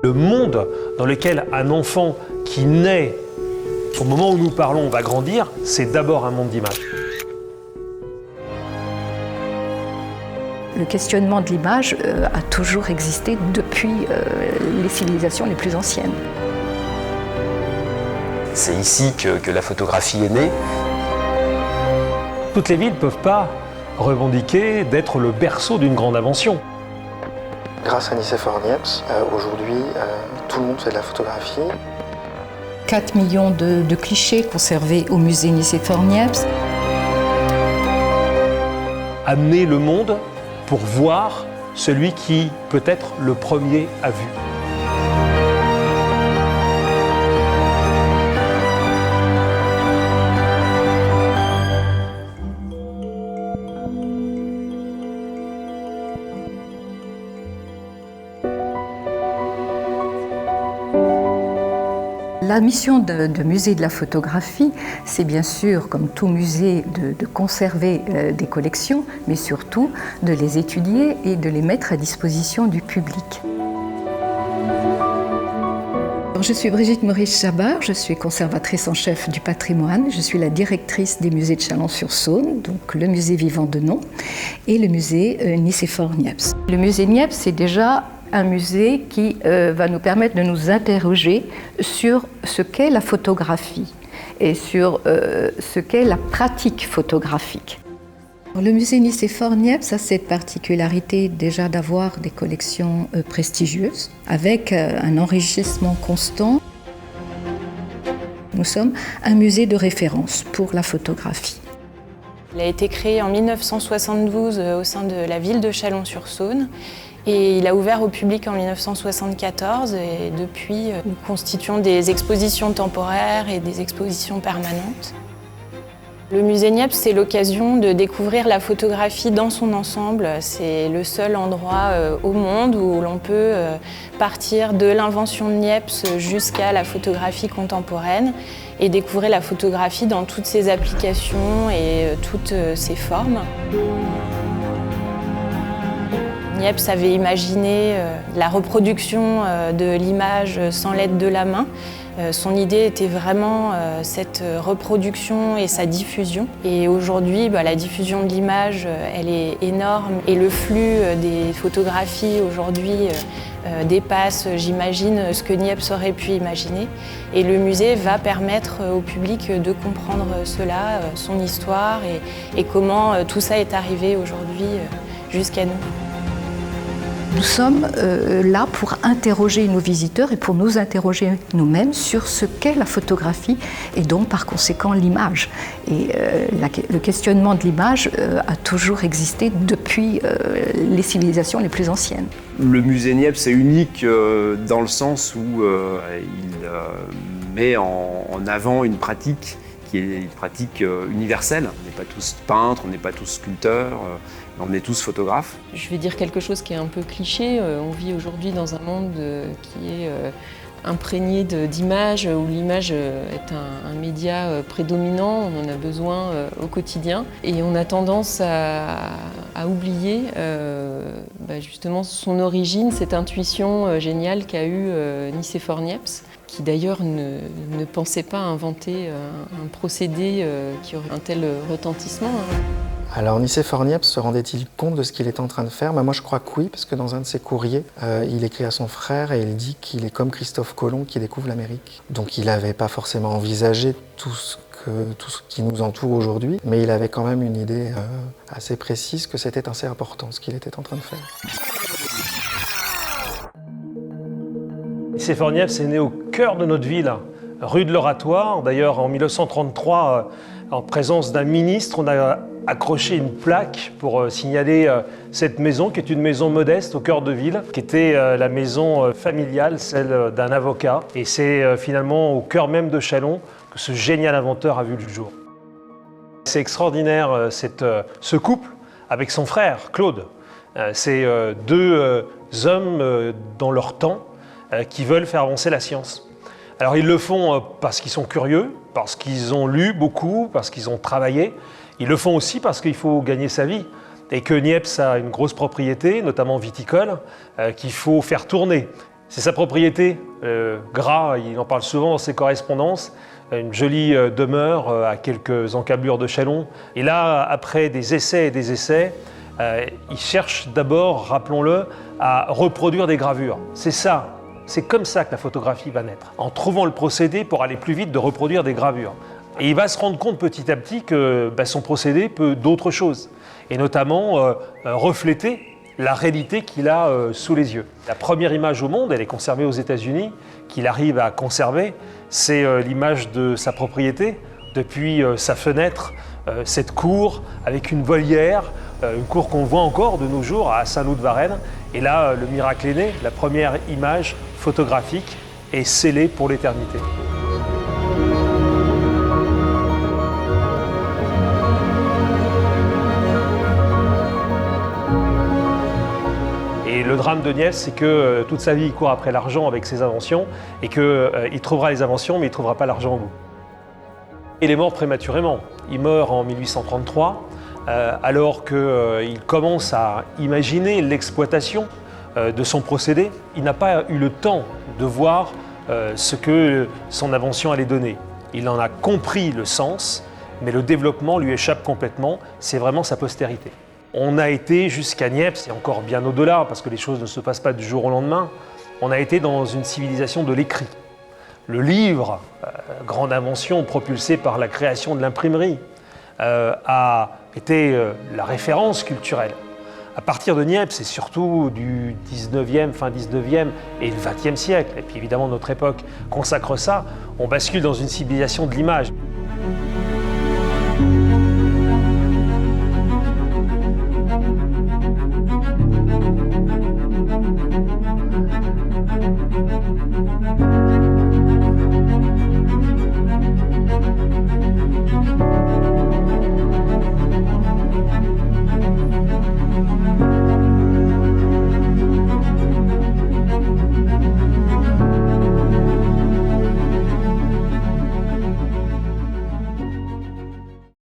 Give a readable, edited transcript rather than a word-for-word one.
Le monde dans lequel un enfant qui naît au moment où nous parlons va grandir, c'est d'abord un monde d'images. Le questionnement de l'image a toujours existé depuis les civilisations les plus anciennes. C'est ici que la photographie est née. Toutes les villes ne peuvent pas revendiquer d'être le berceau d'une grande invention. Grâce à Nicéphore Niepce, aujourd'hui, tout le monde fait de la photographie. 4 millions de clichés conservés au musée Nicéphore Niepce. Amener le monde pour voir celui qui, peut-être, le premier a vu. La mission de musée de la photographie, c'est bien sûr, comme tout musée, de conserver des collections, mais surtout de les étudier et de les mettre à disposition du public. Je suis Brigitte Maurice-Chabard, je suis conservatrice en chef du patrimoine, je suis la directrice des musées de Chalon-sur-Saône, donc le musée vivant de Nons et le musée Nicéphore Niepce. Le musée Niepce, c'est déjà un musée qui va nous permettre de nous interroger sur ce qu'est la photographie et sur ce qu'est la pratique photographique. Le musée Nicéphore Niepce a cette particularité déjà d'avoir des collections prestigieuses avec un enrichissement constant. Nous sommes un musée de référence pour la photographie. Il a été créé en 1972 au sein de la ville de Chalon-sur-Saône. Et il a ouvert au public en 1974 et depuis, nous constituons des expositions temporaires et des expositions permanentes. Le musée Niepce, c'est l'occasion de découvrir la photographie dans son ensemble. C'est le seul endroit au monde où l'on peut partir de l'invention de Niepce jusqu'à la photographie contemporaine et découvrir la photographie dans toutes ses applications et toutes ses formes. Niepce avait imaginé la reproduction de l'image sans l'aide de la main. Son idée était vraiment cette reproduction et sa diffusion. Et aujourd'hui, la diffusion de l'image, elle est énorme. Et le flux des photographies aujourd'hui dépasse, j'imagine, ce que Niepce aurait pu imaginer. Et le musée va permettre au public de comprendre cela, son histoire et comment tout ça est arrivé aujourd'hui jusqu'à nous. Nous sommes là pour interroger nos visiteurs et pour nous interroger nous-mêmes sur ce qu'est la photographie et donc par conséquent l'image. Et le questionnement de l'image a toujours existé depuis les civilisations les plus anciennes. Le musée Niepce est unique dans le sens où il met en avant une pratique qui est une pratique universelle. On n'est pas tous peintres, on n'est pas tous sculpteurs, on est tous photographes. Je vais dire quelque chose qui est un peu cliché. On vit aujourd'hui dans un monde qui est imprégné d'images, où l'image est un média prédominant, on en a besoin au quotidien. Et on a tendance à oublier justement son origine, cette intuition géniale qu'a eue Nicéphore Niepce, qui d'ailleurs ne pensait pas inventer un procédé qui aurait un tel retentissement. Alors Nicéphore Niepce se rendait-il compte de ce qu'il était en train de faire ? Moi je crois que oui, parce que dans un de ses courriers, il écrit à son frère et il dit qu'il est comme Christophe Colomb qui découvre l'Amérique. Donc il n'avait pas forcément envisagé tout ce qui nous entoure aujourd'hui, mais il avait quand même une idée assez précise que c'était assez important ce qu'il était en train de faire. Nicéphore Niepce est né au cœur de notre ville, rue de l'Oratoire. D'ailleurs, en 1933, en présence d'un ministre, on a accroché une plaque pour signaler cette maison, qui est une maison modeste au cœur de ville, qui était la maison familiale, celle d'un avocat. Et c'est finalement au cœur même de Chalon que ce génial inventeur a vu le jour. C'est extraordinaire, ce couple avec son frère, Claude. C'est deux hommes dans leur temps qui veulent faire avancer la science. Alors ils le font parce qu'ils sont curieux, parce qu'ils ont lu beaucoup, parce qu'ils ont travaillé. Ils le font aussi parce qu'il faut gagner sa vie et que Niepce a une grosse propriété, notamment viticole, qu'il faut faire tourner. C'est sa propriété. Gras, il en parle souvent dans ses correspondances. Une jolie demeure à quelques encablures de Châlons. Et là, après des essais et des essais, il cherche d'abord, rappelons-le, à reproduire des gravures. C'est comme ça que la photographie va naître, en trouvant le procédé pour aller plus vite de reproduire des gravures. Et il va se rendre compte petit à petit que son procédé peut d'autres choses, et notamment refléter la réalité qu'il a sous les yeux. La première image au monde, elle est conservée aux États-Unis, qu'il arrive à conserver, c'est l'image de sa propriété, depuis sa fenêtre, cette cour avec une volière, une cour qu'on voit encore de nos jours à Saint-Loup-de-Varennes. Et là, le miracle est né, la première image photographique est scellée pour l'éternité. Et le drame de Niepce, c'est que toute sa vie, il court après l'argent avec ses inventions et qu'il trouvera les inventions, mais il ne trouvera pas l'argent au bout. Il est mort prématurément. Il meurt en 1833, alors qu'il commence à imaginer l'exploitation de son procédé. Il n'a pas eu le temps de voir ce que son invention allait donner. Il en a compris le sens, mais le développement lui échappe complètement. C'est vraiment sa postérité. On a été jusqu'à Niepce, et encore bien au-delà, parce que les choses ne se passent pas du jour au lendemain, on a été dans une civilisation de l'écrit. Le livre, grande invention propulsée par la création de l'imprimerie, a été la référence culturelle. À partir de Niepce, et surtout du 19e, fin 19e et le 20e siècle, et puis évidemment notre époque consacre ça, on bascule dans une civilisation de l'image.